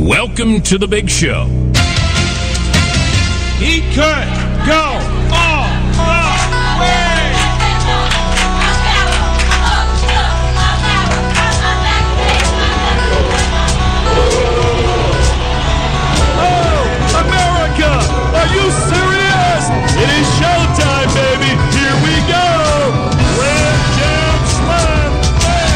Welcome to the big show. He could go all the way. Oh, America! Are you serious? It is showtime, baby. Here we go. Slam, jam, slam, bam.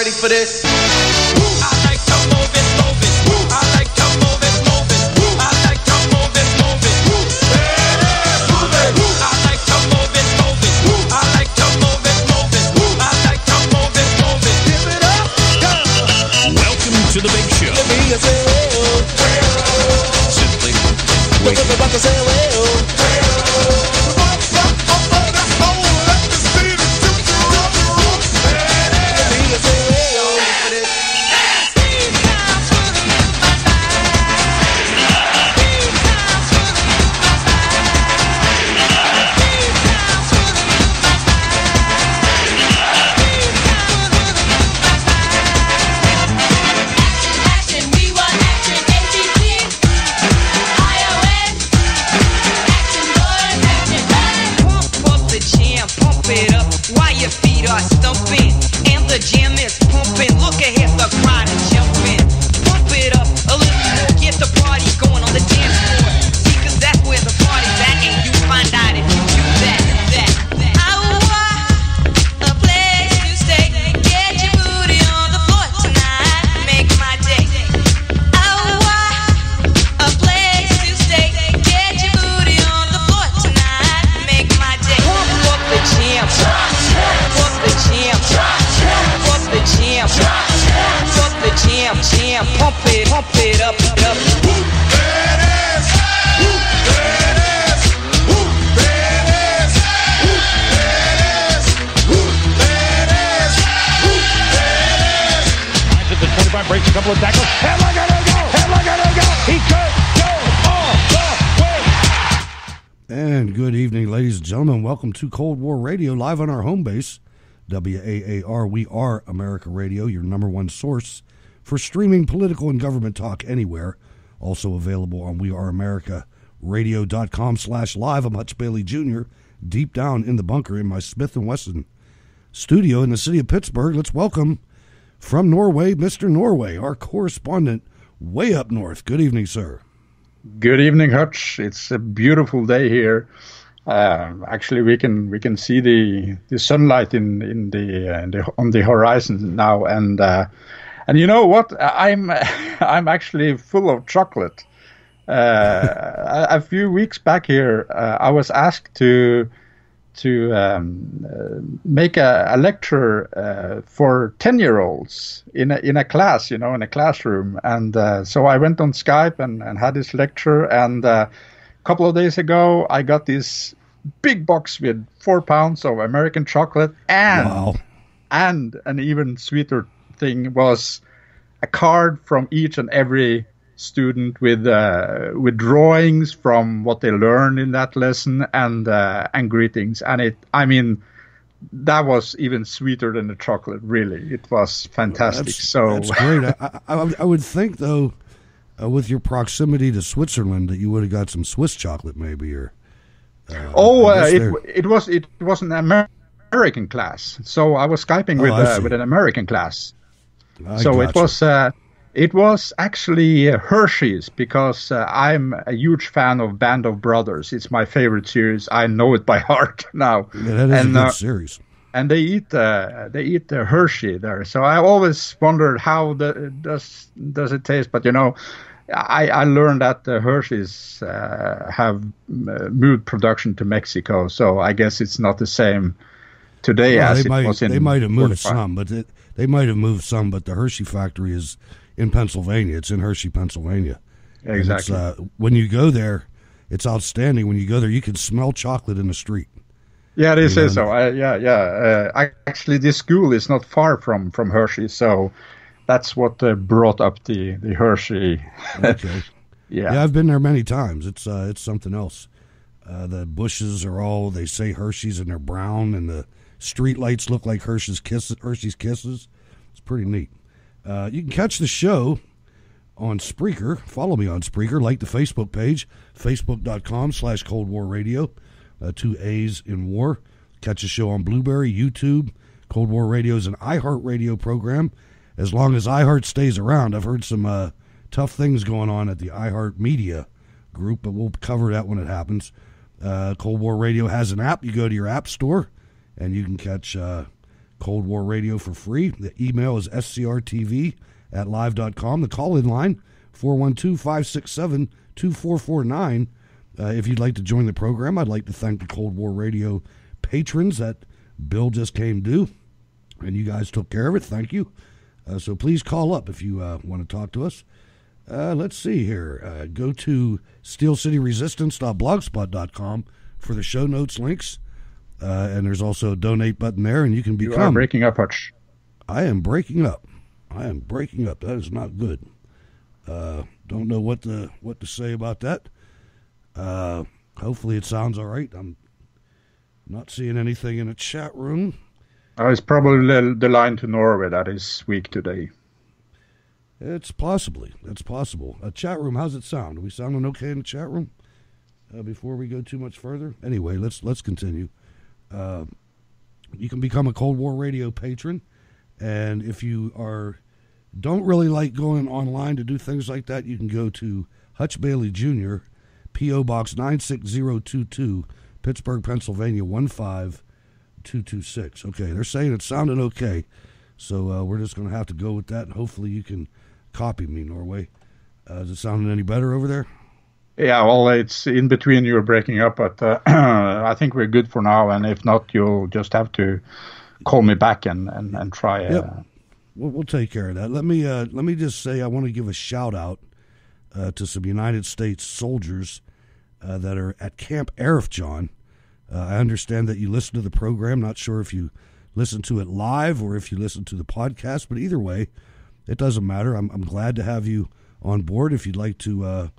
It's for this. I like to move it, move it. I like to move it, move it. I like to move it, move it. Move it. I like to move it, move it. I like to move it, move it. I like to move it, move it. Give it up, go. Welcome to the big show. Simply wait. Welcome to Cold War Radio, live on our home base, WAAR. We are America Radio, your number one source for streaming political and government talk anywhere. Also available on weareamericaradio.com/live. I'm Hutch Bailey Jr., deep down in the bunker in my Smith & Wesson studio in the city of Pittsburgh. Let's welcome from Norway, Mr. Norway, our correspondent way up north. Good evening, sir. Good evening, Hutch. It's a beautiful day here. Actually, we can see the sunlight in the on the horizon now, and you know what? I'm actually full of chocolate. A few weeks back here, I was asked to make a lecture for 10-year-olds in a class, in a classroom, and so I went on Skype and had this lecture, and a couple of days ago I got this big box with 4 pounds of American chocolate, and wow. And an even sweeter thing was a card from each and every student with drawings from what they learned in that lesson, and greetings. And that was even sweeter than the chocolate. Really, it was fantastic. That's great. I would think though, with your proximity to Switzerland, that you would have got some Swiss chocolate, maybe, or. It was an American class, so I was Skyping with an American class. It was actually Hershey's, because I'm a huge fan of Band of Brothers. It's my favorite series. I know it by heart now. Yeah, that is a good series. And they eat Hershey there. So I always wondered how does it taste. But I learned that the Hershey's have moved production to Mexico, so I guess it's not the same today as it was in. They might have moved 45. some, but they might have moved some. But the Hershey factory is in Pennsylvania. It's in Hershey, Pennsylvania. Exactly. When you go there, it's outstanding. When you go there, you can smell chocolate in the street. Yeah, they say so. Actually, this school is not far from Hershey, so that's what brought up the Hershey. Okay. Yeah, I've been there many times. It's something else. The bushes are all, they say Hershey's, and they're brown, and the street lights look like Hershey's Kisses. It's pretty neat. You can catch the show on Spreaker. Follow me on Spreaker. Like the Facebook page, facebook.com/Cold War Radio. 2 A's in war. Catch the show on Blueberry, YouTube. Cold War Radio is an iHeartRadio program. As long as iHeart stays around, I've heard some tough things going on at the iHeart Media group, but we'll cover that when it happens. Cold War Radio has an app. You go to your app store, and you can catch Cold War Radio for free. The email is scrtv@live.com. The call-in line, 412-567-2449. If you'd like to join the program, I'd like to thank the Cold War Radio patrons that bill just came due, and you guys took care of it. Thank you. So please call up if you want to talk to us. Let's see here. Go to steelcityresistance.blogspot.com for the show notes links, and there's also a donate button there, and you can become... You are breaking up, Hutch. I am breaking up. That is not good. Don't know what to say about that. Hopefully it sounds all right. I'm not seeing anything in the chat room. It's probably the line to Norway that is weak today. It's possible. Chat room, how's it sound? Are we sounding okay in the chat room? Before we go too much further? Anyway, let's continue. You can become a Cold War Radio patron, and if you don't really like going online to do things like that, you can go to Hutch Bailey Jr., P.O. Box 96022, Pittsburgh, Pennsylvania 15226. Okay, they're saying it sounded okay, so we're just going to have to go with that, and hopefully you can copy me, Norway. Is it sounding any better over there? Yeah, well, it's in between. You're breaking up, but I think we're good for now, and if not, you'll just have to call me back and try. Yep. We'll take care of that. Let me just say I want to give a shout-out to some United States soldiers that are at Camp Arifjan. I understand that you listen to the program. Not sure if you listen to it live or if you listen to the podcast, but either way, it doesn't matter. I'm glad to have you on board. If you'd like to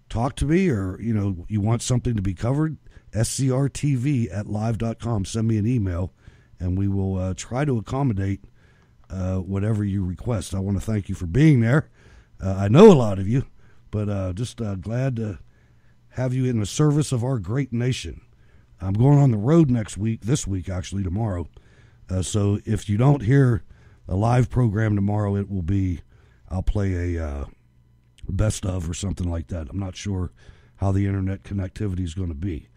talk to me, or you want something to be covered, scrtv@live.com. Send me an email, and we will try to accommodate whatever you request. I want to thank you for being there. I know a lot of you, but just glad to have you in the service of our great nation. I'm going on the road this week, tomorrow. So if you don't hear a live program tomorrow, it will be, I'll play a best of or something like that. I'm not sure how the internet connectivity is going to be.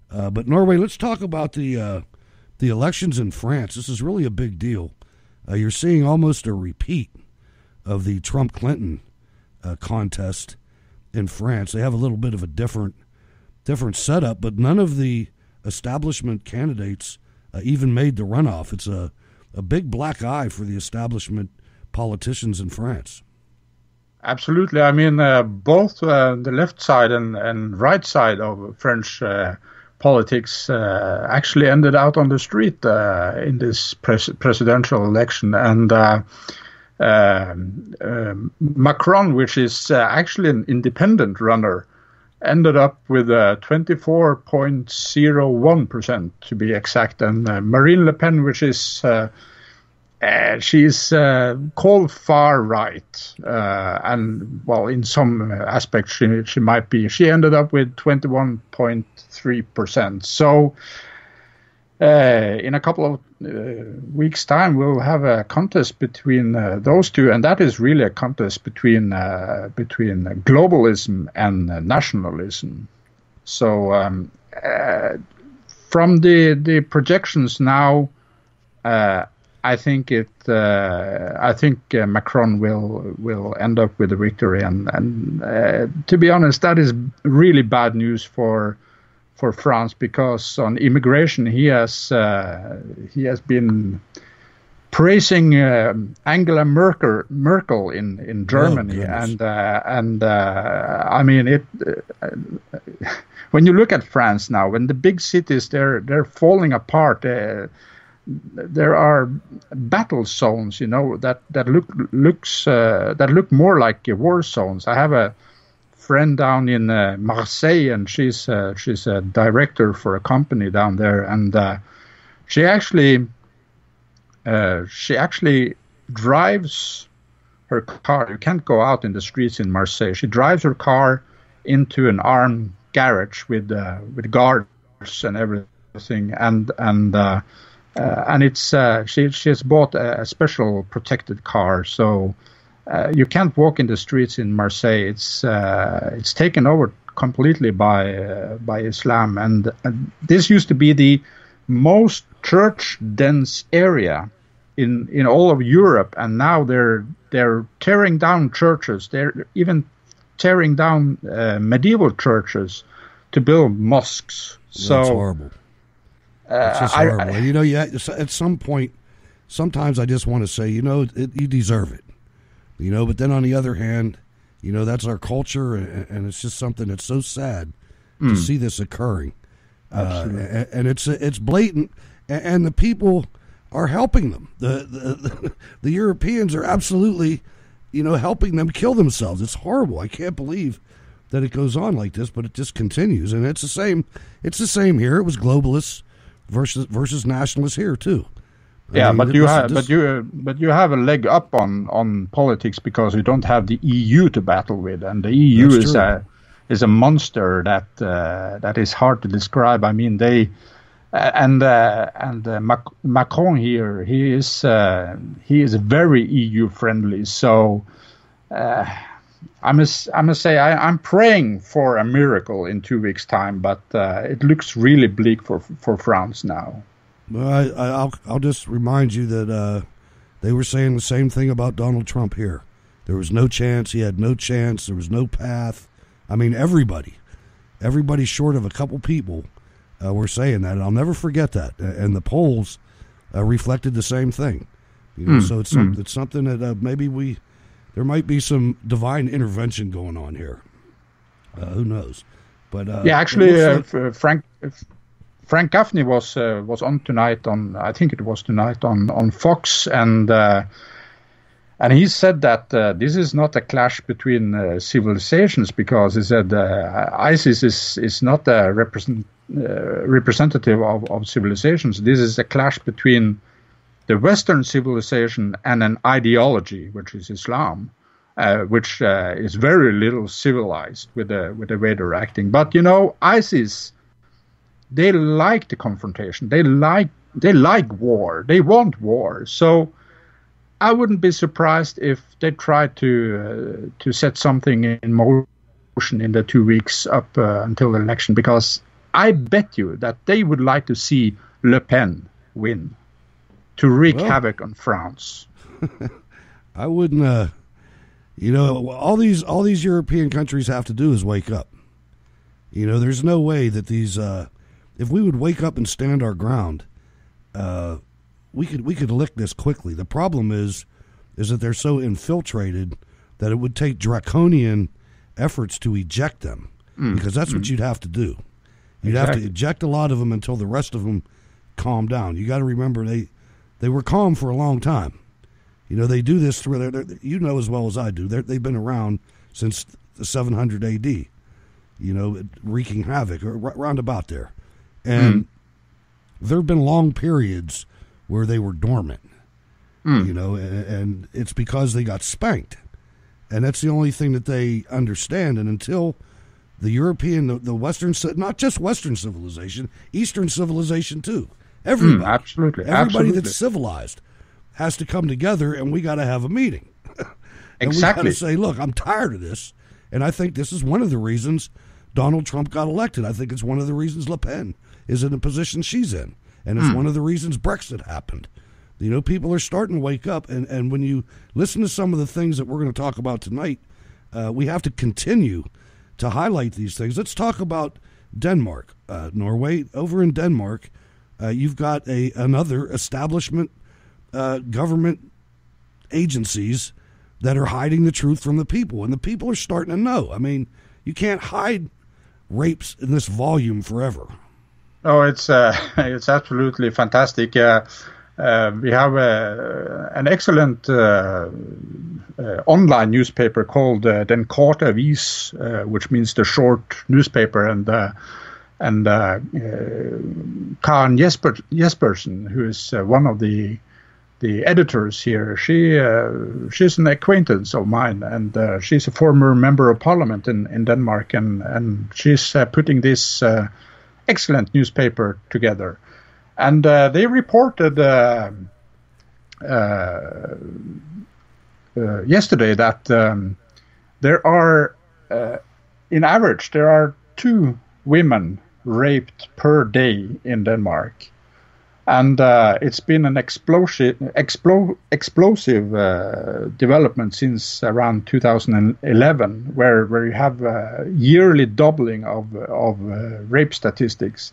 But Norway, let's talk about the elections in France. This is really a big deal. You're seeing almost a repeat of the Trump-Clinton contest in France. They have a little bit of a different setup, but none of the establishment candidates even made the runoff. It's a big black eye for the establishment politicians in France. Absolutely. I mean, both the left side and right side of French politics actually ended out on the street in this presidential election. And Macron, which is actually an independent runner, ended up with 24.01% to be exact. And Marine Le Pen, which is she's called far right, and well, in some aspects she might be. She ended up with 21.3%. So in a couple of weeks' time, we'll have a contest between those two, and that is really a contest between globalism and nationalism. So from the projections now, I think Macron will end up with a victory, and to be honest, that is really bad news for France, because on immigration he has been praising Angela Merkel in Germany, and I mean when you look at France now, when the big cities they're falling apart. There are battle zones, that look more like war zones. I have a friend down in Marseille, and she's a director for a company down there, and she actually drives her car. You can't go out in the streets in Marseille. She drives her car into an armed garage with guards and everything, and it's she has bought a special protected car, so you can't walk in the streets in Marseille. It's taken over completely by Islam, and this used to be the most church dense area in all of Europe, and now they're tearing down churches. They're even tearing down medieval churches to build mosques. So that's horrible. It's just horrible. At some point, sometimes I just want to say, you deserve it. But then on the other hand, that's our culture, and it's just something that's so sad to see this occurring. And it's blatant, and the people are helping them. The Europeans are absolutely, helping them kill themselves. It's horrible. I can't believe that it goes on like this, but it just continues, and it's the same. It's the same here. It was globalists versus nationalists here too. Yeah, but you have a leg up on politics because you don't have the EU to battle with, and the EU is a monster that is hard to describe. I mean, they Macron here, he is very EU friendly. So I must say I'm praying for a miracle in 2 weeks' time, but it looks really bleak for France now. Well, I'll just remind you that they were saying the same thing about Donald Trump here. There was no chance. He had no chance. There was no path. I mean, everybody short of a couple people were saying that, and I'll never forget that. And the polls reflected the same thing. So it's something that maybe there might be some divine intervention going on here. Who knows? But actually, Frank Gaffney was on tonight I think it was tonight on Fox, and he said that this is not a clash between civilizations, because he said ISIS is not a representative of civilizations. This is a clash between the Western civilization and an ideology, which is Islam, which is very little civilized with the way they're acting. But ISIS, they like the confrontation. They like war. They want war. So I wouldn't be surprised if they try to set something in motion in the 2 weeks up until the election, because I bet you that they would like to see Le Pen win to wreak havoc on France. I wouldn't. All these European countries have to do is wake up. There's no way that these. If we would wake up and stand our ground, we could lick this quickly. The problem is that they're so infiltrated that it would take draconian efforts to eject them, because that's what you'd have to do. You'd have to eject a lot of them until the rest of them calm down. You got to remember they were calm for a long time. They do this through as well as I do. They've been around since the 700 AD. Wreaking havoc around about there. And there have been long periods where they were dormant, and it's because they got spanked. And that's the only thing that they understand. And until the European, the Western, not just Western civilization, Eastern civilization too. Everybody. Everybody that's civilized has to come together, and we got to have a meeting. And we got to say, look, I'm tired of this. And I think this is one of the reasons Donald Trump got elected. I think it's one of the reasons Le Pen is in the position she's in. And it's one of the reasons Brexit happened. You know, people are starting to wake up, and when you listen to some of the things that we're going to talk about tonight, we have to continue to highlight these things. Let's talk about Denmark, Norway. Over in Denmark, you've got another establishment, government agencies that are hiding the truth from the people, and the people are starting to know. I mean, you can't hide rapes in this volume forever. Oh, it's absolutely fantastic. We have an excellent online newspaper called Den Korte Avis, which means the short newspaper, and Karen Jespersen, who is one of the editors here. She's an acquaintance of mine, and she's a former member of parliament in Denmark, and she's putting this excellent newspaper together. And they reported yesterday that there are, in average, there are 2 women raped per day in Denmark. And it's been an explosive development since around 2011, where you have a yearly doubling of rape statistics.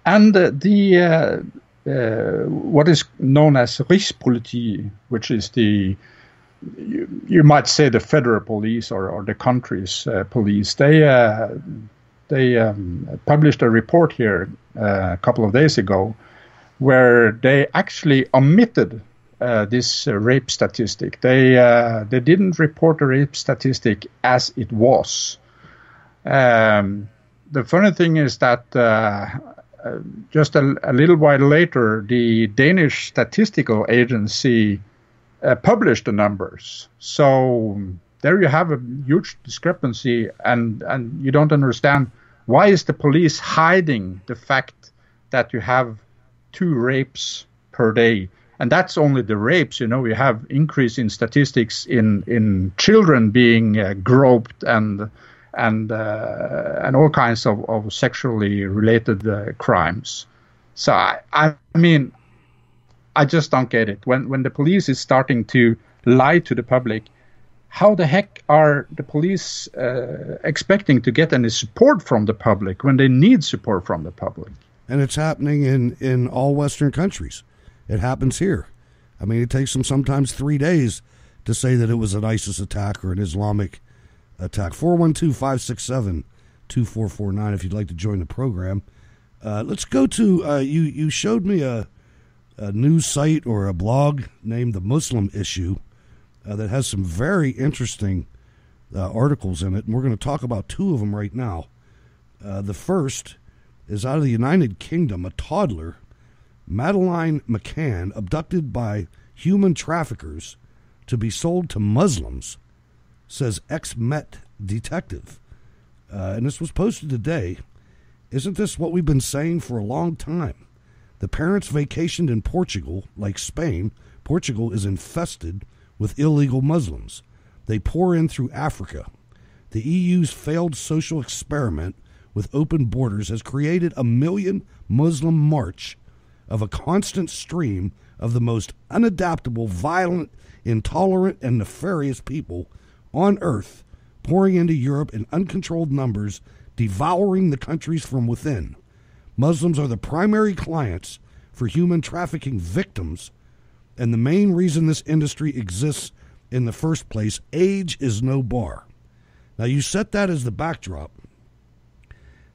And what is known as Rigspoliti, which is you might say the federal police or the country's police, they published a report here a couple of days ago, where they actually omitted this rape statistic. They didn't report the rape statistic as it was. The funny thing is that just a little while later, the Danish Statistical Agency published the numbers. So there you have a huge discrepancy, and you don't understand why is the police hiding the fact that you have 2 rapes per day. And that's only the rapes. You know, we have increase in statistics in children being groped and all kinds of sexually related crimes. So I mean, I just don't get it. When the police is starting to lie to the public, how the heck are the police expecting to get any support from the public when they need support from the public? And it's happening in all Western countries. It happens here. I mean, it takes them sometimes 3 days to say that it was an ISIS attack or an Islamic attack. 412-567-2449 if you'd like to join the program. Let's go to, you showed me a news site or a blog named The Muslim Issue that has some very interesting articles in it, and we're going to talk about 2 of them right now. The first is out of the United Kingdom. A toddler, Madeleine Mccann, abducted by human traffickers to be sold to Muslims, says ex-Met detective. And this was posted today. Isn't this what we've been saying for a long time? The parents vacationed in Portugal. Like Spain, Portugal is infested with illegal Muslims. They pour in through Africa. The EU's failed social experiment with open borders has created a million Muslim march of a constant stream of the most unadaptable, violent, intolerant, and nefarious people on earth pouring into Europe in uncontrolled numbers, devouring the countries from within. Muslims are the primary clients for human trafficking victims, and the main reason this industry exists in the first place. Age is no bar. Now, you set that as the backdrop,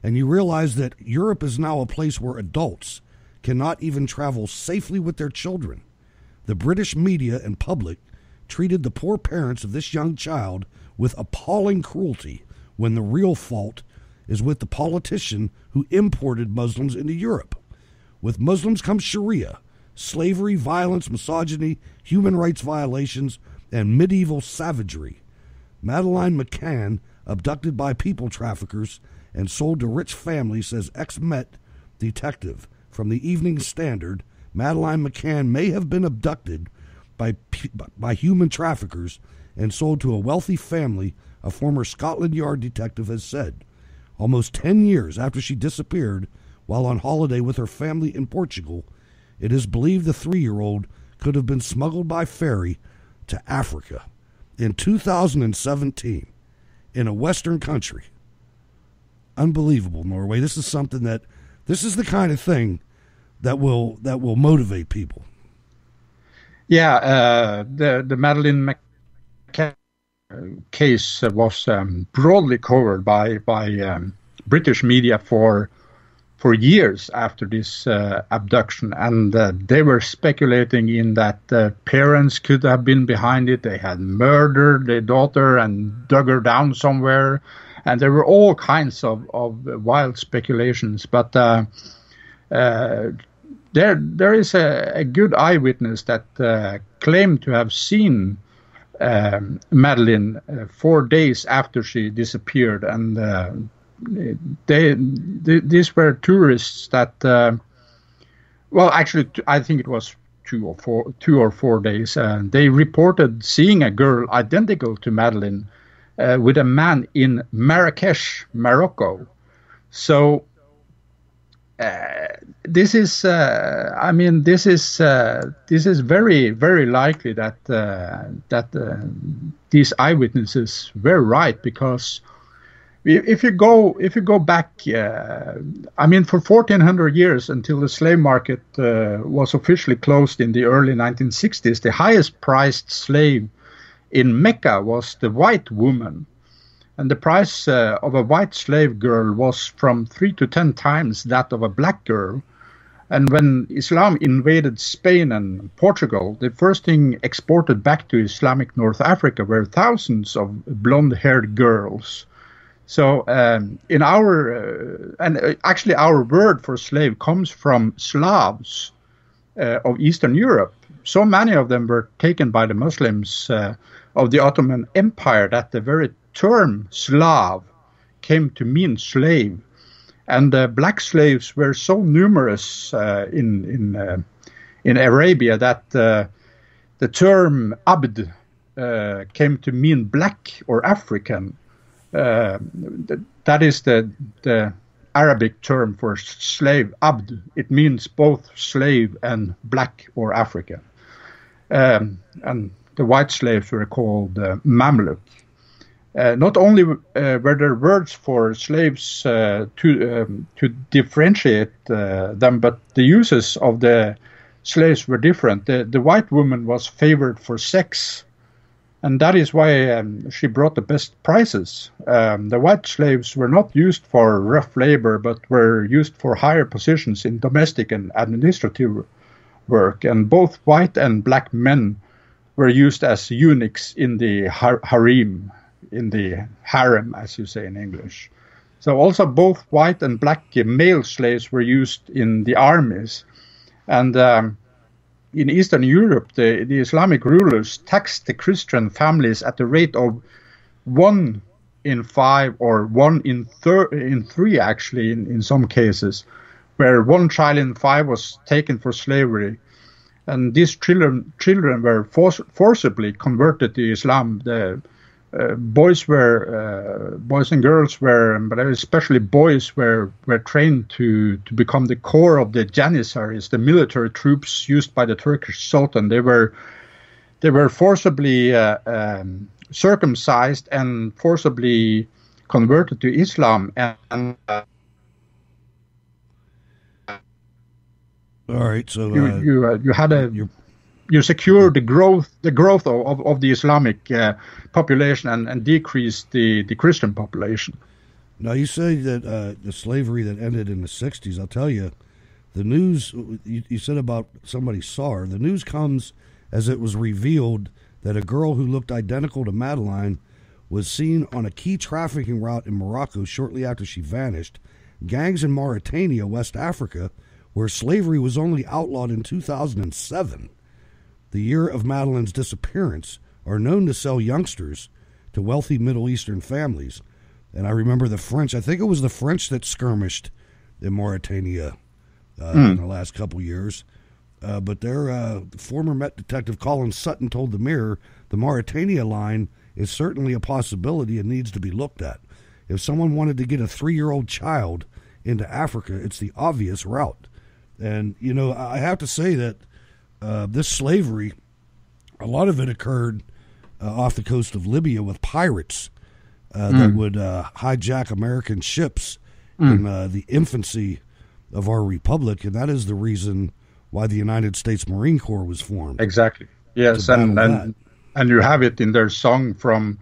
and you realize that Europe is now a place where adults cannot even travel safely with their children. The British media and public treated the poor parents of this young child with appalling cruelty, when the real fault is with the politician who imported Muslims into Europe. With Muslims comes Sharia, slavery, violence, misogyny, human rights violations, and medieval savagery. Madeleine Mccann, abducted by people traffickers and sold to rich families, says ex-Met detective from the Evening Standard. Madeleine Mccann may have been abducted by human traffickers and sold to a wealthy family, a former Scotland Yard detective has said. Almost 10 years after she disappeared while on holiday with her family in Portugal, it is believed the 3-year-old could have been smuggled by ferry to Africa in 2017 in a Western country. Unbelievable, Norway. This is the kind of thing that will motivate people. Yeah, the Madeleine Mccann case was broadly covered by British media for years after this abduction, and they were speculating in that parents could have been behind it. They had murdered their daughter and dug her down somewhere, and there were all kinds of wild speculations. But there is a good eyewitness that claimed to have seen Madeleine 4 days after she disappeared, and these were tourists that, actually, I think it was 2 or 4 days. They reported seeing a girl identical to Madeleine with a man in Marrakesh, Morocco. So this is very, very likely that these eyewitnesses were right, because if you go back, for 1400 years, until the slave market was officially closed in the early 1960s, the highest priced slave in Mecca was the white woman. And the price of a white slave girl was from 3 to 10 times that of a black girl. And when Islam invaded Spain and Portugal, the first thing exported back to Islamic North Africa were thousands of blonde-haired girls. So in our word for slave comes from Slavs of Eastern Europe. So many of them were taken by the Muslims of the Ottoman Empire that the very term Slav came to mean slave. And black slaves were so numerous in Arabia that the term Abd came to mean black or African. That is the Arabic term for slave, Abd. It means both slave and black or African. And the white slaves were called Mamluk. Not only were there words for slaves to differentiate them, but the uses of the slaves were different. The white woman was favored for sex, and that is why she brought the best prices. The white slaves were not used for rough labor, but were used for higher positions in domestic and administrative work. And both white and black men were used as eunuchs in the harem, as you say in English. So also both white and black male slaves were used in the armies. And in Eastern Europe, the Islamic rulers taxed the Christian families at the rate of 1 in 5 or 1 in 3, actually, in some cases, where 1 child in 5 was taken for slavery. And these children were forcibly converted to Islam. The boys and girls were, but especially boys were trained to become the core of the Janissaries, the military troops used by the Turkish Sultan. They were forcibly circumcised and forcibly converted to Islam. And all right, so you secured the growth of the Islamic population and decreased the Christian population. Now, you say that the slavery that ended in the 60s, I'll tell you, the news, you said about somebody saw her. The news comes as it was revealed that a girl who looked identical to Madeleine was seen on a key trafficking route in Morocco shortly after she vanished. Gangs in Mauritania, West Africa, where slavery was only outlawed in 2007, the year of Madeleine's disappearance, are known to sell youngsters to wealthy Middle Eastern families. And I remember the French, I think it was the French that skirmished in Mauritania in the last couple years. But their former Met Detective Colin Sutton told the Mirror the Mauritania line is certainly a possibility and needs to be looked at. If someone wanted to get a 3-year-old child into Africa, it's the obvious route. And, you know, I have to say that this slavery, a lot of it occurred off the coast of Libya with pirates that would hijack American ships in the infancy of our republic, and that is the reason why the United States Marine Corps was formed. Exactly. Yes, and you have it in their song from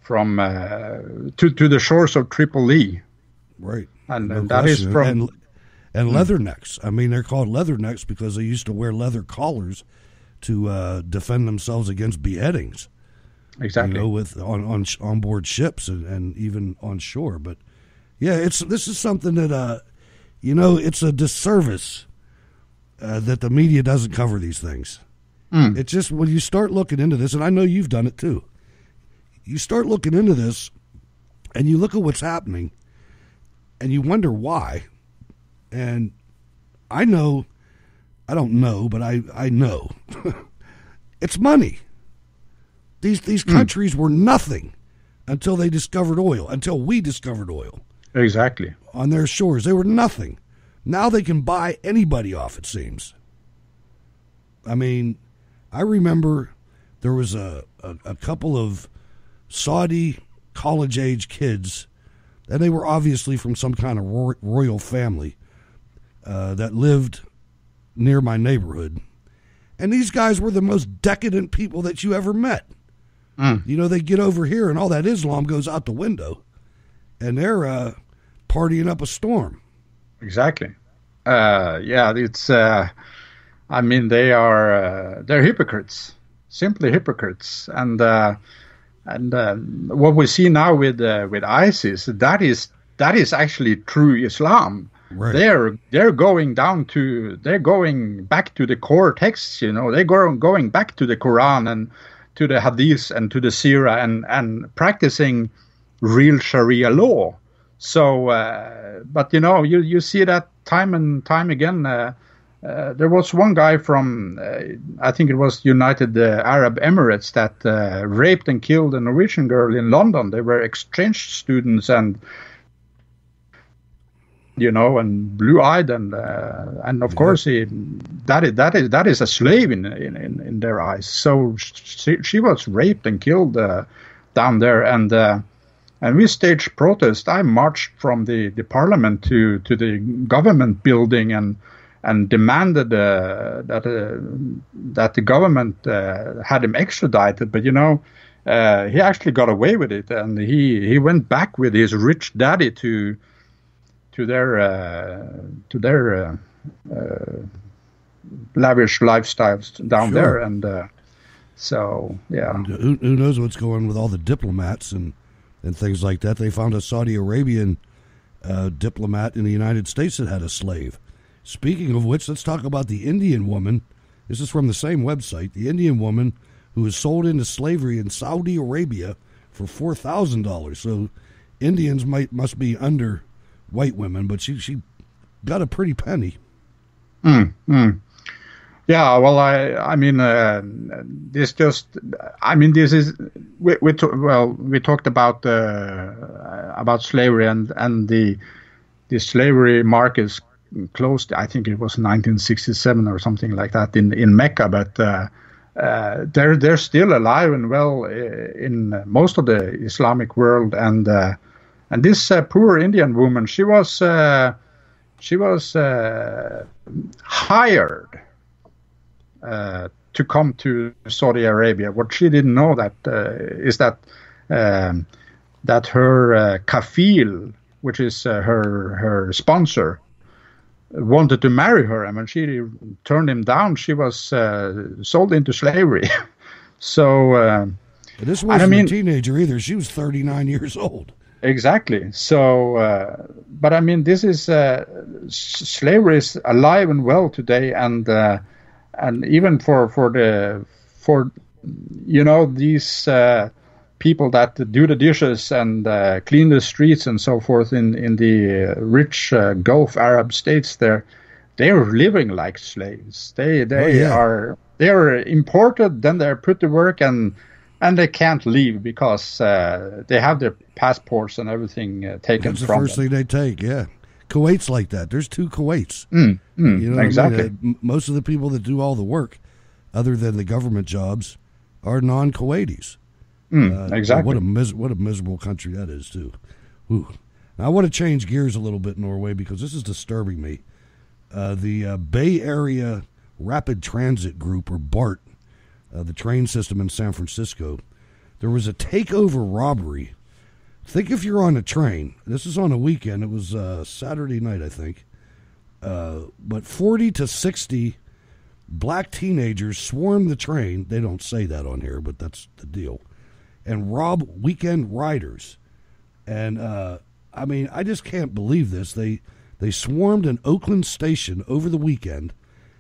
to the shores of Tripoli. Right. And No that is question. from and leathernecks. I mean, they're called leathernecks because they used to wear leather collars to defend themselves against beheadings. exactly. You know, with on board ships and even on shore. But yeah, this is something that it's a disservice that the media doesn't cover these things. It's just when you start looking into this, and I know you've done it too. You start looking into this, and you look at what's happening, and you wonder why. And I don't know, but I know. It's money. These countries were nothing until they discovered oil, until we discovered oil. Exactly. On their shores. They were nothing. Now they can buy anybody off, it seems. I mean, I remember there was a couple of Saudi college-age kids, and they were obviously from some kind of royal family that lived near my neighborhood. And these guys were the most decadent people that you ever met. You know, they get over here and all that Islam goes out the window, and they're partying up a storm. Exactly. Yeah, it's. I mean, they're hypocrites, simply hypocrites, and what we see now with ISIS, that is actually true Islam. Right. They're going back to the core texts. You know, they're going back to the Quran and to the Hadith and to the Sirah and practicing real Sharia law. So, but you know, you see that time and time again. There was one guy from, I think it was United Arab Emirates, that raped and killed a Norwegian girl in London. They were exchange students, and you know, and blue-eyed, and of course that is a slave in their eyes. So she was raped and killed down there, and we staged protest. I marched from the parliament to the government building and demanded that the government had him extradited. But you know, he actually got away with it, and he went back with his rich daddy to their lavish lifestyles down there, and so yeah. And who knows what's going on with all the diplomats and things like that? They found a Saudi Arabian diplomat in the United States that had a slave. Speaking of which, let's talk about the Indian woman. This is from the same website. The Indian woman who was sold into slavery in Saudi Arabia for $4,000. So Indians must be under white women, but she got a pretty penny. Yeah, well, I mean, this is we talked about slavery and the slavery markets closed. I think it was 1967 or something like that in Mecca, but they're still alive and well in most of the Islamic world, and this poor Indian woman, she was hired to come to Saudi Arabia. What she didn't know is that her kafil, which is her sponsor, wanted to marry her, and when she turned him down, she was sold into slavery. So this wasn't a teenager either. She was 39 years old. Exactly. So, but I mean, this is slavery is alive and well today, and even for you know, these people that do the dishes and clean the streets and so forth in the rich Gulf Arab states, they're living like slaves. They are imported, then they're put to work, and they can't leave because they have their passports and everything taken That's the from first them. thing they take, yeah. Kuwait's like that. There's two Kuwaits. You know, exactly. Most of the people that do all the work, other than the government jobs, are non-Kuwaitis. Exactly. What a miserable country that is, too. Ooh. Now, I want to change gears a little bit, Norway, because this is disturbing me. The Bay Area Rapid Transit Group, or BART, the train system in San Francisco, there was a takeover robbery. Think if you're on a train. This is on a weekend. It was Saturday night, I think. But 40 to 60 black teenagers swarmed the train. They don't say that on here, but that's the deal. And rob weekend riders. And, I just can't believe this. They swarmed an Oakland station over the weekend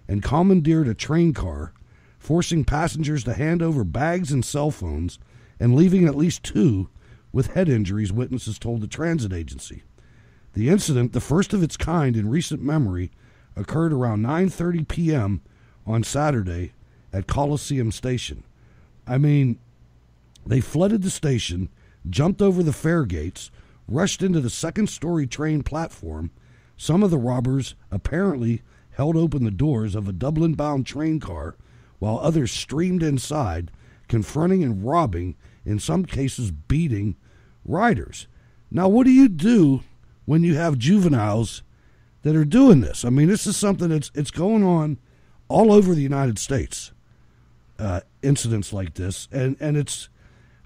and commandeered a train car, forcing passengers to hand over bags and cell phones and leaving at least 2 with head injuries, witnesses told the transit agency. The incident, the first of its kind in recent memory, occurred around 9:30 p.m. on Saturday at Coliseum Station. They flooded the station, jumped over the fare gates, rushed into the second-story train platform. Some of the robbers apparently held open the doors of a Dublin-bound train car, while others streamed inside, confronting and robbing, in some cases beating, riders. Now, what do you do when you have juveniles that are doing this? This is something it's going on all over the United States, incidents like this, and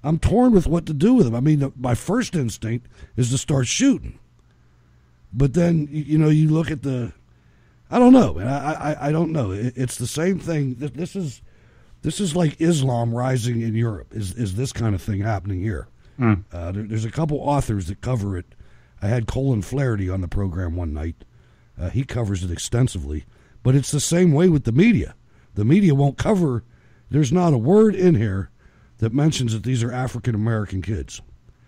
I'm torn with what to do with them. My first instinct is to start shooting. But then, you look at I don't know. I don't know. It's the same thing. This is like Islam rising in Europe. Is this kind of thing happening here? There's a couple authors that cover it. I had Colin Flaherty on the program one night. He covers it extensively. But it's the same way with the media. The media won't cover. There's not a word in here that mentions that these are African American kids,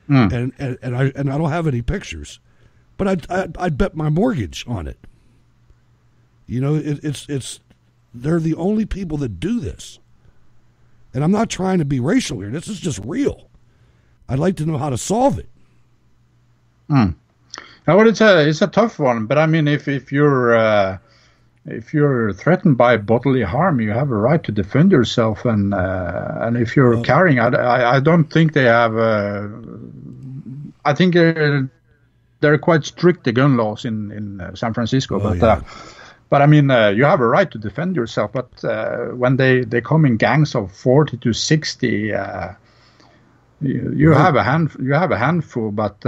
and I don't have any pictures, but I'd bet my mortgage on it. It's they're the only people that do this, and I'm not trying to be racial here. This is just real. I'd like to know how to solve it. Now, it's a tough one, but if you're threatened by bodily harm, you have a right to defend yourself, and if you're carrying, I don't think they have. I think they're quite strict, the gun laws in San Francisco. But you have a right to defend yourself. But when they come in gangs of 40 to 60, you have a handful. But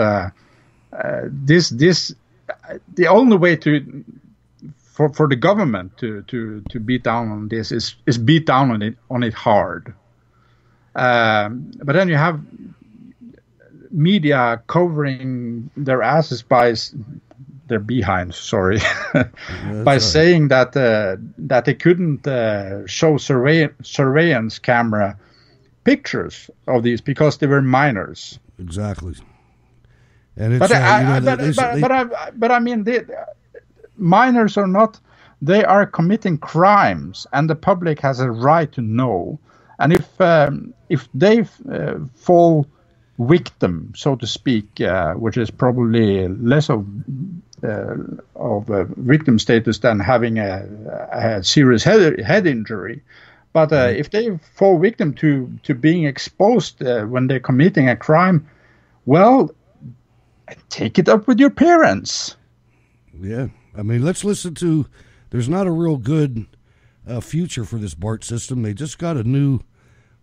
this the only way to. For the government to beat down on this is beat down on it hard. But then you have media covering their asses by their behinds, sorry, by saying that they couldn't show surveillance camera pictures of these because they were minors. Exactly. And it's minors or not, they are committing crimes, and the public has a right to know. And if they fall victim, so to speak, which is probably less of victim status than having a serious head injury, but if they fall victim to being exposed when they're committing a crime, well, take it up with your parents. Yeah. Let's listen to, there's not a real good future for this BART system. They just got a new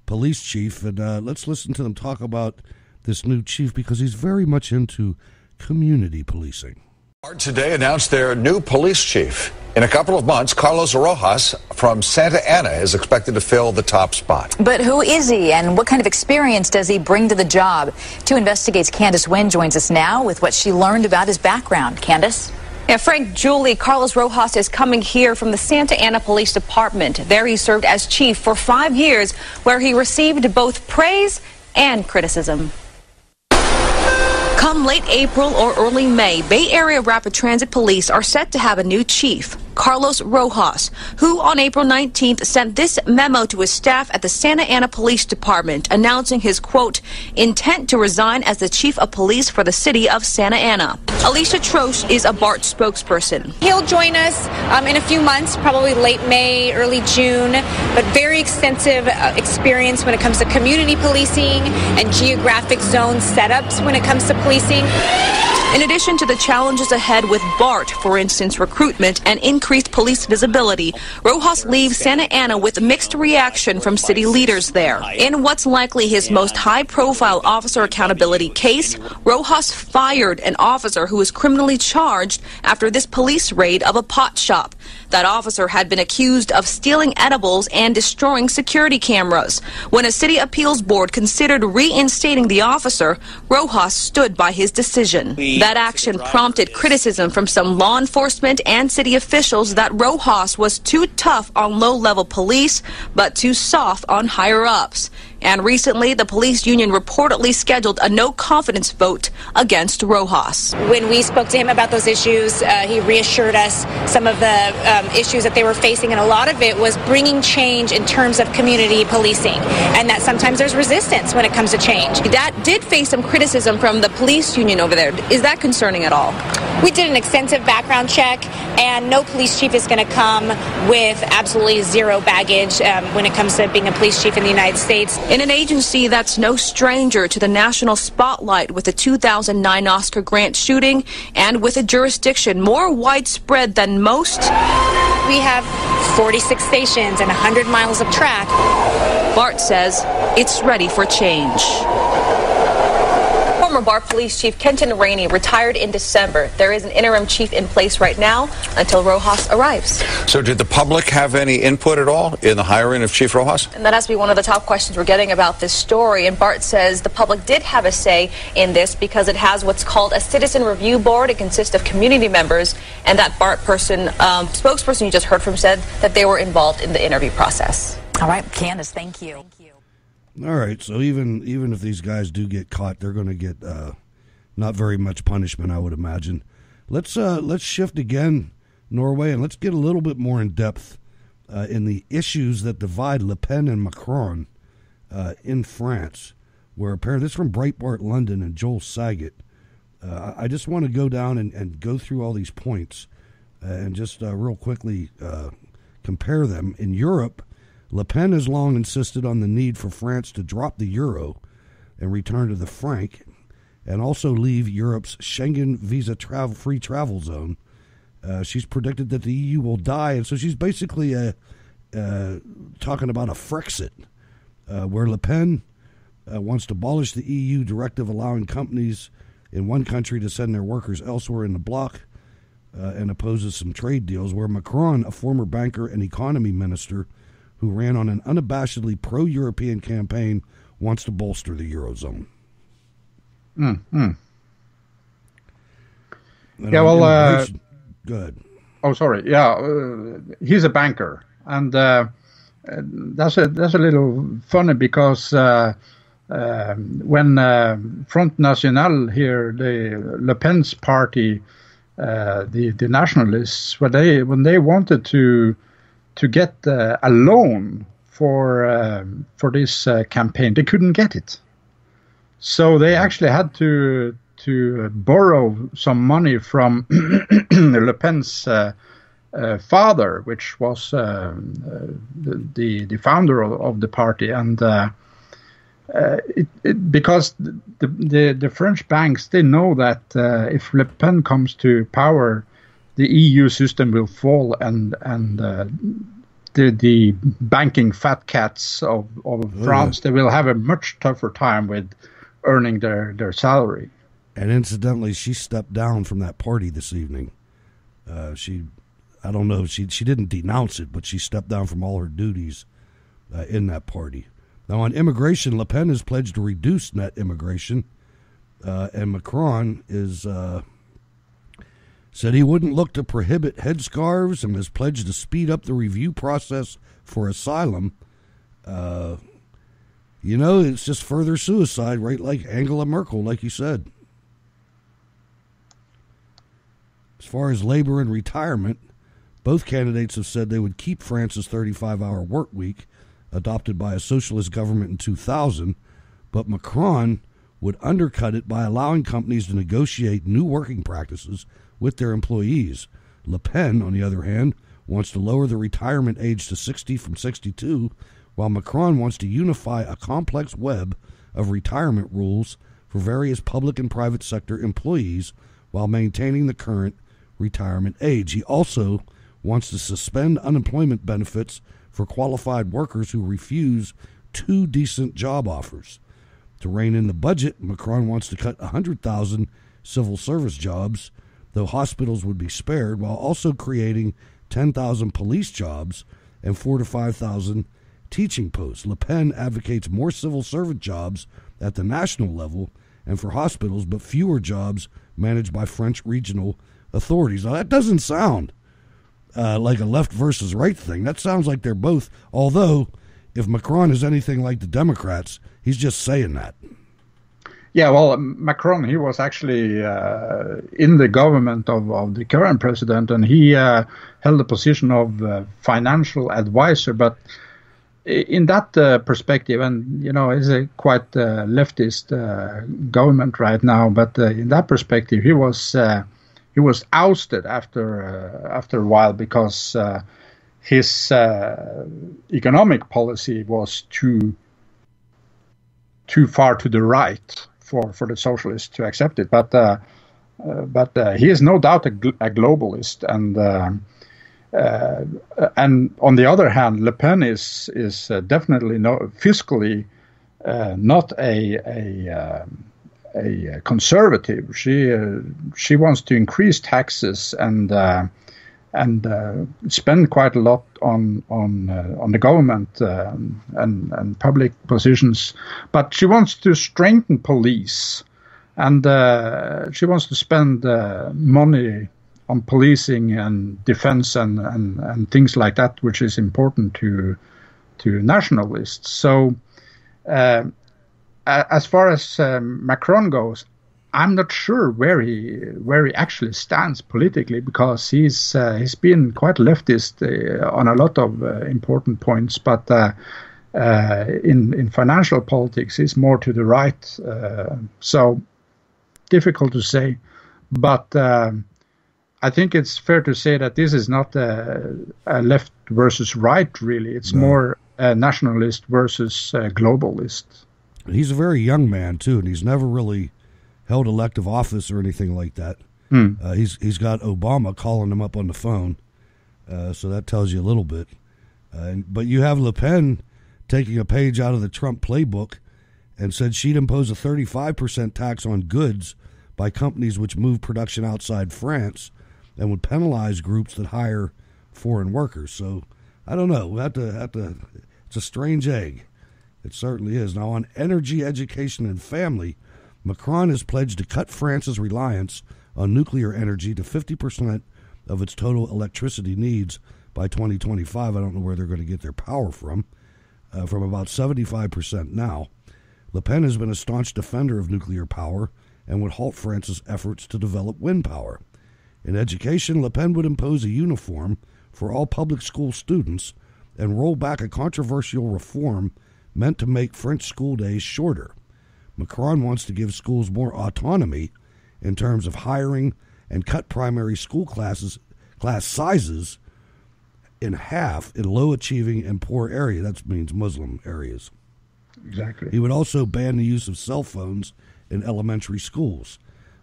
police chief, and let's listen to them talk about this new chief because he's very much into community policing. BART today announced their new police chief. In a couple of months, Carlos Rojas from Santa Ana is expected to fill the top spot. But who is he, and what kind of experience does he bring to the job? 2 Investigates' Candace Wynn joins us now with what she learned about his background. Candace? Yeah, Frank, Julie, Carlos Rojas is coming here from the Santa Ana Police Department. There he served as chief for 5 years, where he received both praise and criticism. Come late April or early May, Bay Area Rapid Transit Police are set to have a new chief, Carlos Rojas, who on April 19th sent this memo to his staff at the Santa Ana Police Department announcing his, quote, intent to resign as the chief of police for the city of Santa Ana. Alicia Troche is a BART spokesperson. He'll join us in a few months, probably late May, early June, but very extensive experience when it comes to community policing and geographic zone setups when it comes to policing. In addition to the challenges ahead with BART, for instance, recruitment and increased police visibility, Rojas leaves Santa Ana with mixed reaction from city leaders there. In what's likely his most high-profile officer accountability case, Rojas fired an officer who was criminally charged after this police raid of a pot shop. That officer had been accused of stealing edibles and destroying security cameras. When a city appeals board considered reinstating the officer, Rojas stood by his decision. That action prompted criticism from some law enforcement and city officials that Rojas was too tough on low-level police, but too soft on higher-ups. And recently, the police union reportedly scheduled a no-confidence vote against Rojas. When we spoke to him about those issues, he reassured us some of the issues that they were facing, and a lot of it was bringing change in terms of community policing, and that sometimes there's resistance when it comes to change. That did face some criticism from the police union over there. Is that concerning at all? We did an extensive background check, and no police chief is going to come with absolutely zero baggage when it comes to being a police chief in the United States. In an agency that's no stranger to the national spotlight with the 2009 Oscar Grant shooting and with a jurisdiction more widespread than most, we have 46 stations and 100 miles of track. BART says it's ready for change. Former BART Police Chief Kenton Rainey retired in December. There is an interim chief in place right now until Rojas arrives. So did the public have any input at all in the hiring of Chief Rojas? And that has to be one of the top questions we're getting about this story. And BART says the public did have a say in this because it has what's called a citizen review board. It consists of community members, and that BART spokesperson you just heard from said that they were involved in the interview process. All right, Candace, thank you. All right, so even if these guys do get caught, they're going to get not very much punishment, I would imagine. Let's shift again, Norway, and let's get a little bit more in depth in the issues that divide Le Pen and Macron in France, where apparently this is from Breitbart London and Joel Saget. I just want to go down and go through all these points and just real quickly compare them. In Europe, Le Pen has long insisted on the need for France to drop the euro and return to the franc, and also leave Europe's Schengen visa free travel zone. She's predicted that the EU will die, and so she's basically talking about a Frexit, where Le Pen wants to abolish the EU directive allowing companies in one country to send their workers elsewhere in the bloc, and opposes some trade deals, where Macron, a former banker and economy minister who ran on an unabashedly pro-European campaign, wants to bolster the Eurozone. Yeah, well... Good. Oh, sorry. Yeah, he's a banker. And that's a little funny because when Front National here, the Le Pen's party, the nationalists, when they wanted to get a loan for this campaign, they couldn't get it. So they actually had to borrow some money from Le Pen's father, which was the founder of the party, and because the French banks, they know that if Le Pen comes to power, the EU system will fall, and the banking fat cats of France, they will have a much tougher time with earning their salary. And incidentally, she stepped down from that party this evening. I don't know if she didn't denounce it, but she stepped down from all her duties in that party. Now, on immigration, Le Pen has pledged to reduce net immigration, and Macron is said he wouldn't look to prohibit headscarves, and has pledged to speed up the review process for asylum. It's just further suicide, right? Like Angela Merkel, like you said. As far as labor and retirement, both candidates have said they would keep France's 35-hour work week, adopted by a socialist government in 2000, but Macron would undercut it by allowing companies to negotiate new working practices with their employees. Le Pen, on the other hand, wants to lower the retirement age to 60 from 62, while Macron wants to unify a complex web of retirement rules for various public and private sector employees while maintaining the current retirement age. He also wants to suspend unemployment benefits for qualified workers who refuse 2 decent job offers. To rein in the budget, Macron wants to cut 100,000 civil service jobs, though hospitals would be spared, while also creating 10,000 police jobs and 4,000 to 5,000 teaching posts. Le Pen advocates more civil servant jobs at the national level and for hospitals, but fewer jobs managed by French regional authorities. Now, that doesn't sound like a left versus right thing. That sounds like they're both, although if Macron is anything like the Democrats, he's just saying that. Yeah, well, Macron, he was actually in the government of the current president, and he held the position of financial advisor. But in that perspective, and it's a quite leftist government right now, but in that perspective, he was ousted after a while because his economic policy was too far to the right for the socialists to accept it. But he is no doubt a globalist, and on the other hand, Le Pen is definitely fiscally not a conservative. She wants to increase taxes and spend quite a lot on the government and public positions, but she wants to strengthen police, and she wants to spend money on policing and defense and things like that, which is important to nationalists. So as far as Macron goes, I'm not sure where he actually stands politically, because he's been quite leftist on a lot of important points, but in financial politics he's more to the right. So difficult to say, but I think it's fair to say that this is not a left versus right, really. It's more a nationalist versus a globalist. He's a very young man too, and he's never really held elective office or anything like that. He's got Obama calling him up on the phone, so that tells you a little bit. But you have Le Pen taking a page out of the Trump playbook and said she'd impose a 35% tax on goods by companies which move production outside France, and would penalize groups that hire foreign workers. So I don't know. We'll have to. It's a strange egg. It certainly is. Now, on energy, education, and family, Macron has pledged to cut France's reliance on nuclear energy to 50% of its total electricity needs by 2025. I don't know where they're going to get their power from about 75% now. Le Pen has been a staunch defender of nuclear power and would halt France's efforts to develop wind power. In education, Le Pen would impose a uniform for all public school students and roll back a controversial reform meant to make French school days shorter. Macron wants to give schools more autonomy in terms of hiring and cut primary school class sizes in half in low-achieving and poor areas. That means Muslim areas. Exactly. He would also ban the use of cell phones in elementary schools.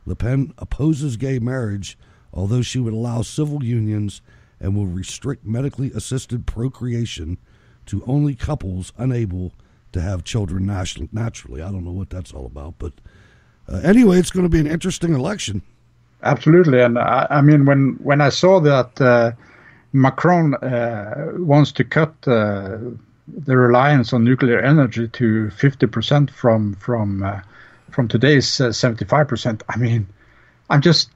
Le Pen opposes gay marriage, although she would allow civil unions and will restrict medically assisted procreation to only couples unable to have children naturally. I don't know what that's all about, but anyway, it's going to be an interesting election. Absolutely, and I mean, when I saw that Macron wants to cut the reliance on nuclear energy to 50% from today's 75%, I mean, I'm just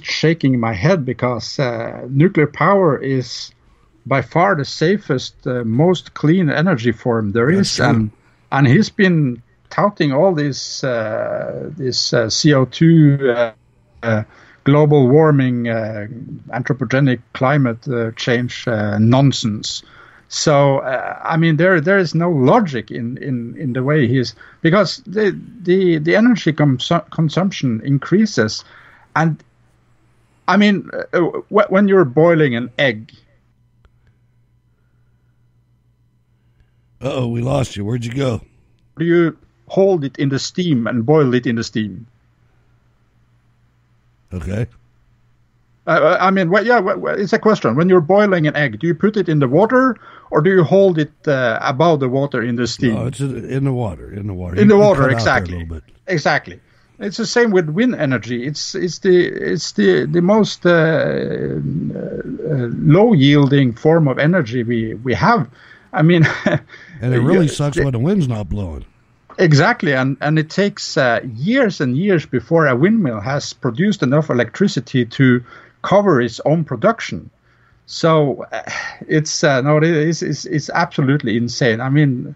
shaking my head, because nuclear power is by far the safest, most clean energy form there is, and he's been touting all this CO2, global warming, anthropogenic climate change nonsense. So I mean, there is no logic in the way he's, because the energy consumption increases, and I mean, when you're boiling an egg. Uh-oh, we lost you. Where'd you go? Do you hold it in the steam and boil it in the steam? Okay. I mean, it's a question. When you're boiling an egg, do you put it in the water, or do you hold it above the water in the steam? No, it's in the water. In the water. In the water, exactly. Exactly. It's the same with wind energy. It's the most low yielding form of energy we have. I mean, and it really sucks when the wind's not blowing. Exactly, and it takes years and years before a windmill has produced enough electricity to cover its own production. So it's absolutely insane. I mean,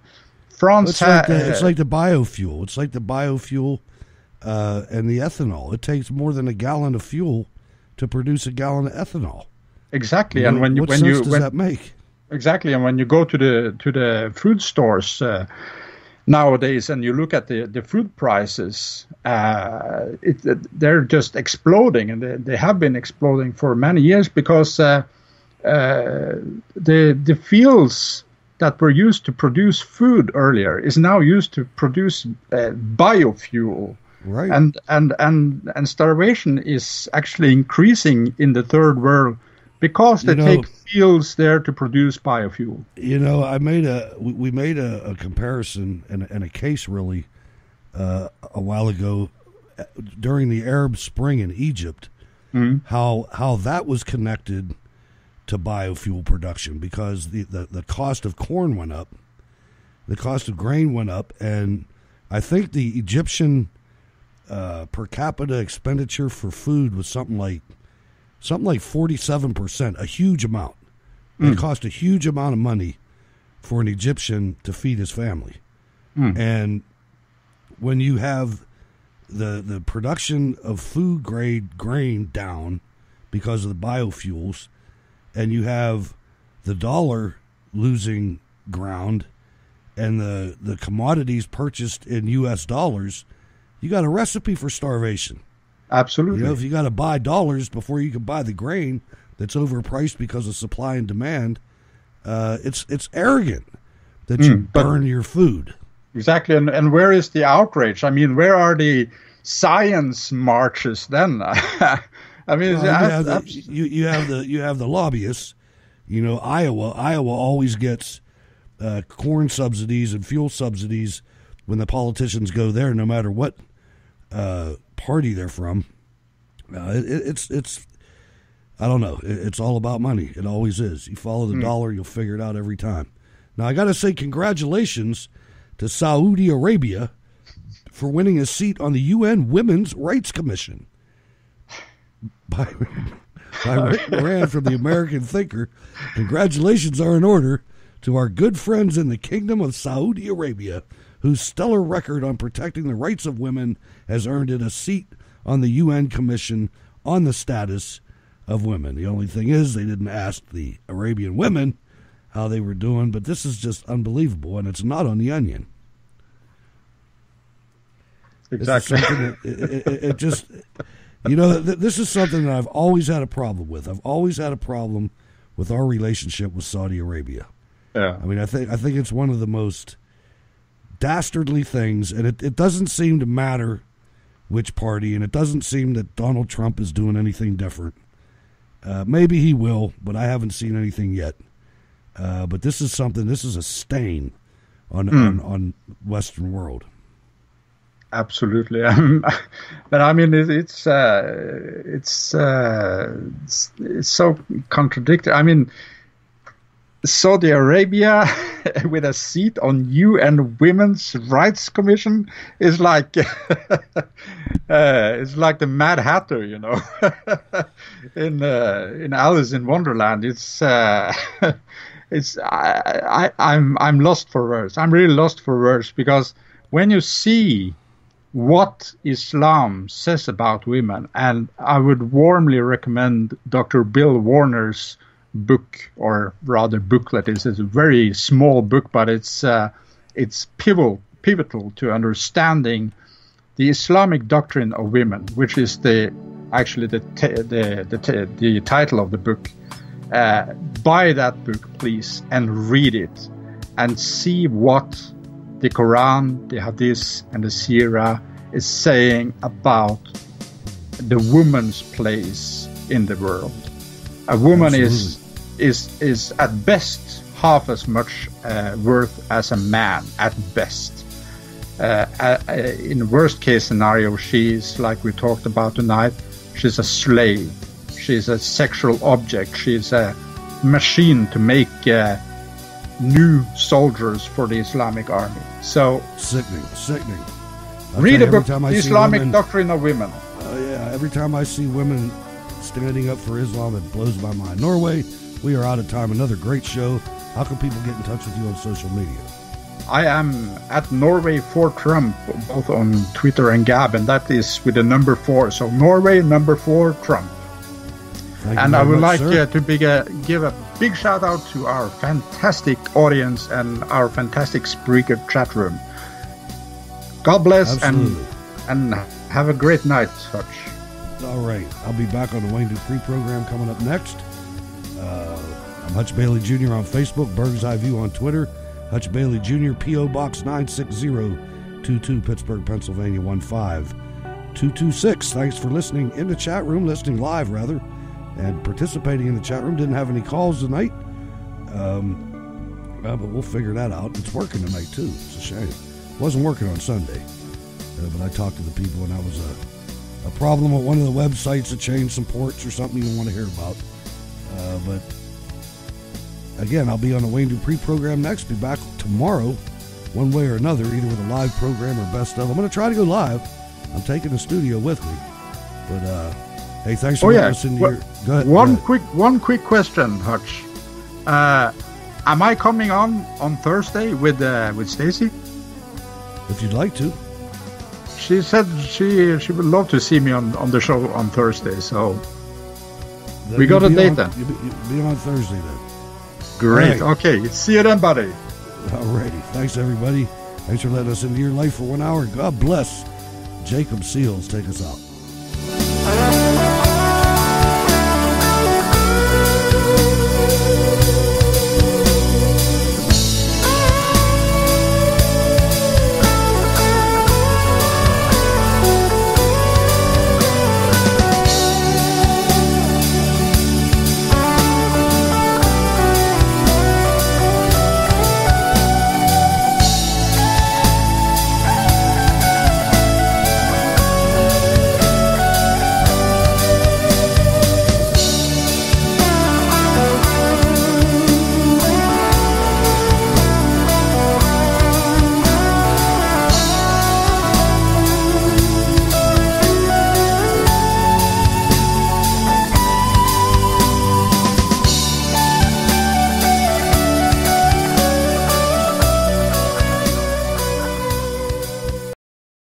France. It's like the biofuel. It's like the biofuel and the ethanol. It takes more than a gallon of fuel to produce a gallon of ethanol. Exactly, and what sense does that make? Exactly, and when you go to the food stores nowadays and you look at the food prices, they're just exploding, and they have been exploding for many years because the fields that were used to produce food earlier is now used to produce biofuel. Right. And starvation is actually increasing in the third world because they take fields there to produce biofuel. You know, we made a comparison and a case really a while ago during the Arab Spring in Egypt, how that was connected to biofuel production because the cost of corn went up, the cost of grain went up, and I think the Egyptian per capita expenditure for food was something like 47%, a huge amount. It cost a huge amount of money for an Egyptian to feed his family. And when you have the production of food grade grain down because of the biofuels, and you have the dollar losing ground and the commodities purchased in U.S. dollars, you got a recipe for starvation. Absolutely. You know, if you got to buy dollars before you can buy the grain that's overpriced because of supply and demand, it's arrogant that you burn your food. Exactly, and where is the outrage? I mean, where are the science marches then? I mean, you have the lobbyists. You know, Iowa always gets corn subsidies and fuel subsidies when the politicians go there, no matter what party they're from. It's I don't know. It's all about money. It always is. You follow the dollar, you'll figure it out every time. Now, I got to say congratulations to Saudi Arabia for winning a seat on the UN Women's Rights Commission. By Rick Moran from the American Thinker. Congratulations are in order to our good friends in the Kingdom of Saudi Arabia, whose stellar record on protecting the rights of women has earned it a seat on the UN Commission on the Status of Women. The only thing is they didn't ask the Arabian women how they were doing, but this is just unbelievable, and it's not on the Onion. Exactly. It just, you know, this is something that I've always had a problem with. I've always had a problem with our relationship with Saudi Arabia. Yeah. I mean, I think it's one of the most dastardly things, and it doesn't seem to matter which party, and it doesn't seem that Donald Trump is doing anything different. Maybe he will, but I haven't seen anything yet. But this is a stain on Western world. Absolutely, but I mean it's so contradictory. I mean, Saudi Arabia with a seat on UN Women's Rights Commission is like it's like the Mad Hatter, you know, in Alice in Wonderland. I'm lost for words. I'm really lost for words because when you see what Islam says about women, and I would warmly recommend Dr. Bill Warner's book, or rather booklet. It's a very small book, but it's pivotal to understanding the Islamic doctrine of women, which is the title of the book. Buy that book, please, and read it, and see what the Quran, the Hadith, and the Sirah is saying about the woman's place in the world. A woman is at best half as much worth as a man, at best. In the worst case scenario, she's, like we talked about tonight, she's a slave. She's a sexual object. She's a machine to make new soldiers for the Islamic army. So sickening. Read a book, The Islamic Doctrine of Women. Every time I see women standing up for Islam, it blows my mind. Norway, we are out of time. Another great show. How can people get in touch with you on social media? I am at Norway for Trump, both on Twitter and Gab, and that is with the number 4. So Norway, number 4, Trump. And I would like to give a big shout out to our fantastic audience and our fantastic Spreaker chat room. God bless. Absolutely. and have a great night, Hutch. All right. I'll be back on the Wayne Dupree program coming up next. I'm Hutch Bailey Jr. on Facebook, Bird's Eye View on Twitter, Hutch Bailey Jr., P.O. Box 96022, Pittsburgh, Pennsylvania 15226. Thanks for listening in the chat room, listening live rather, and participating in the chat room. Didn't have any calls tonight, but we'll figure that out. It's working tonight too. It's a shame. It wasn't working on Sunday, but I talked to the people, and that was a problem with one of the websites that changed some ports or something you don't want to hear about. But again, I'll be on the Wayne Dupree program next. Be back tomorrow, one way or another, either with a live program or best of. I'm going to try to go live. I'm taking the studio with me. But hey, thanks for listening to your. Go ahead. One quick question, Hutch. Am I coming on Thursday with Stacy? If you'd like to. She said she would love to see me on the show on Thursday. So then we got a date then. You'll be on Thursday then. Great. Right. Okay. See you then, buddy. Alrighty. Thanks, everybody. Thanks for letting us into your life for 1 hour. God bless. Jacob Seals, take us out.